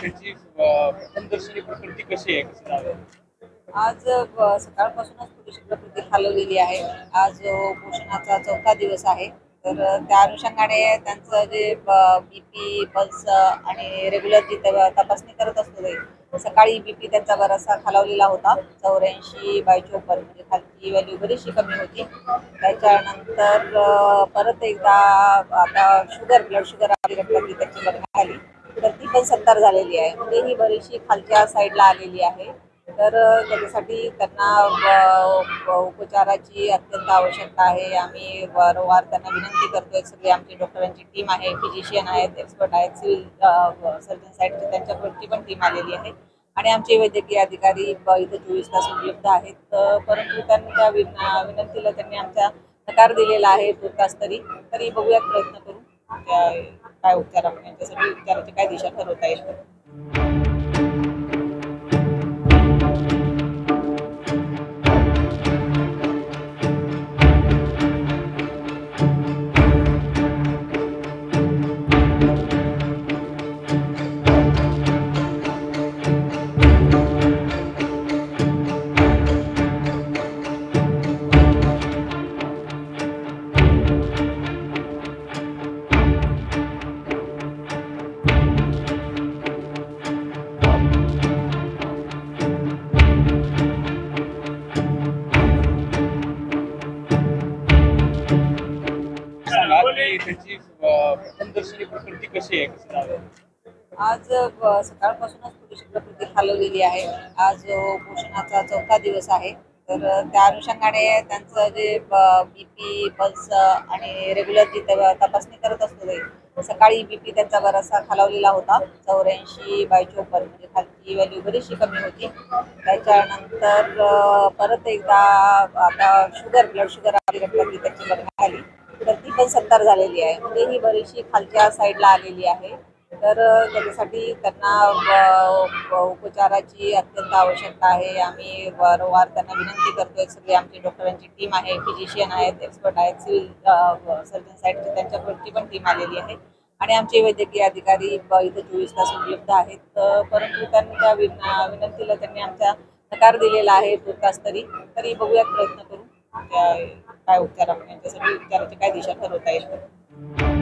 त्याची प्रथमदर्शनी प्रकृती कशी आहे, कसं झालं? आज सकाळपासूनच थोडीशी प्रकृती खालवलेली आहे. आज उपोषणाचा 4था दिवस आहे. तर त्या अनुषंगाने त्यांचं जे बीपी, पल्स आणि रेग्युलर जी तपासणी करत असतो ते सकाळी बीपी त्यांचा बराचसा खालावलेला होता. 84/54 म्हणजे खालची व्हॅल्यू बरीचशी कमी होती. त्याच्यानंतर परत एकदा आता ब्लड शुगर आपली रक्तातली त्याची बघण्यात आली. तर ती पण 70 झालेली आहे. म्हणजे ही बरीचशी खालच्या साईडला आलेली आहे. तर त्याच्यासाठी त्यांना उपचाराची अत्यंत आवश्यकता आहे. आम्ही वारंवार त्यांना विनंती करतोय. सगळी आमची डॉक्टरांची टीम आहे, फिजिशियन आहेत, एक्सपर्ट आहेत, सिव्हिल सर्जन साईडची त्यांच्याकडची पण टीम आलेली आहे आणि आमचे वैद्यकीय अधिकारी इथं 24 तास उपलब्ध आहेत. परंतु त्यांच्या विनंतीला त्यांनी आमचा नकार दिलेला आहे तुर्तास तरी बघूयात प्रयत्न करू काय उपचार आपण यांच्यासाठी उपचाराची काय दिशा ठरवता येईल. त्याची प्रथमदर्शनी प्रकृती कशी आहे, कसं झालं? आज सकाळपासूनच थोडीशी प्रकृती खालवलेली आहे. आज उपोषणाचा 4था दिवस आहे. तर त्या अनुषंगाने त्यांचं जे बीपी, पल्स आणि रेग्युलर जी तपासणी करत असतो ते सकाळी बीपी त्यांचा बराचसा खालावलेला होता. 84/54 म्हणजे खालची व्हॅल्यू बरीचशी कमी होती. त्याच्यानंतर परत एकदा आता ब्लड शुगर आपली रक्तातली त्याची बघण्यात आली. तर ती पण 70 झालेली आहे. म्हणजे ही बरीचशी खालच्या साईडला आलेली आहे. तर त्याच्यासाठी त्यांना उपचाराची अत्यंत आवश्यकता आहे. आम्ही वारंवार त्यांना विनंती करतोय. सगळी आमची डॉक्टरांची टीम आहे, फिजिशियन आहेत, एक्सपर्ट आहेत, सिव्हिल सर्जन साईडची त्यांच्याकडची पण टीम आलेली आहे आणि आमचे वैद्यकीय अधिकारी इथं 24 तास उपलब्ध आहेत. परंतु त्यांच्या विनंतीला त्यांनी आमचा नकार दिलेला आहे तुर्तास तरी बघूयात प्रयत्न करू काय उपचार आपण यांच्यासाठी उपचाराची काय दिशा ठरवता येईल.